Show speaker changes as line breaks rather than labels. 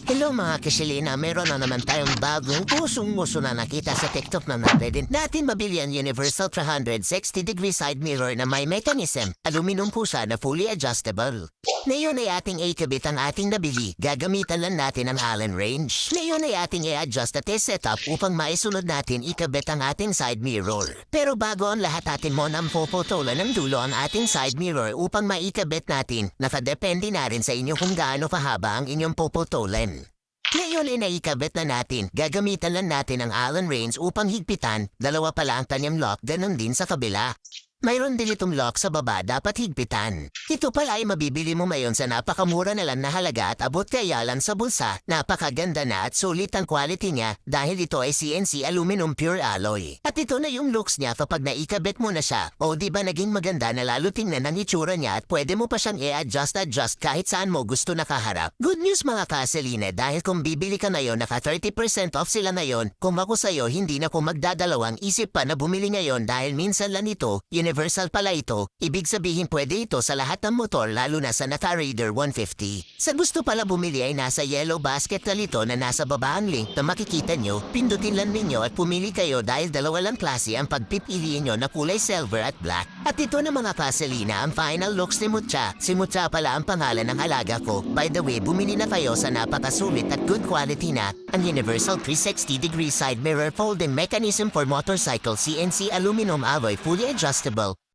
Hello mga kasilina, meron na naman tayong bagong pusong-muso na nakita sa TikTok na pwede natin mabili ang Universal 360-degree side mirror na may mechanism, aluminum po siya na fully adjustable. Ngayon ay ating ikabit ang ating nabili, gagamitan lang natin ang Allen wrench. Ngayon ay ating i-adjust at i-setup upang maisunod natin ikabit ang ating side mirror. Pero bago ang lahat atin mo nang puputulan ng dulo ang ating side mirror upang maikabit natin, nakadepende na rin sa inyo kung gaano kahaba ang inyong puputulan. Ngayon ay naikabit na natin, gagamitan lang natin ang Allen wrench upang higpitan, dalawa pala ang kanyang lock, ganun din sa kabila. Mayroon din itong lock sa baba, dapat higpitan. Ito pala ay mabibili mo ngayon sa napakamura na lang na halaga at abot kaya lang sa bulsa. Napakaganda na at sulit ang quality niya dahil ito ay CNC aluminum pure alloy. At ito na yung looks niya kapag naikabit mo na siya. O di ba naging maganda na lalo tingnan ang itsura niya at pwede mo pa siyang i-adjust kahit saan mo gusto nakaharap. Good news mga kaseline dahil kung bibili ka ngayon naka 30% off sila ngayon. Kung ako sa'yo hindi na ko magdadalawang isip pa na bumili ngayon dahil minsan lang ito, universal pala ito, ibig sabihin pwede ito sa lahat ng motor lalo na sa Nata Raider 150. Sa gusto pala bumili ay nasa yellow basket na ito na nasa baba ang link na makikita nyo, pindutin lang ninyo at pumili kayo dahil dalawa lang klase ang pagpipiliin nyo na kulay silver at black. At ito na mga kaselina ang final looks ni Mucha. Si Mucha pala ang pangalan ng alaga ko. By the way, bumili na kayo sa napakasulit at good quality na ang Universal 360-degree side mirror folding mechanism for motorcycle CNC aluminum alloy fully adjustable.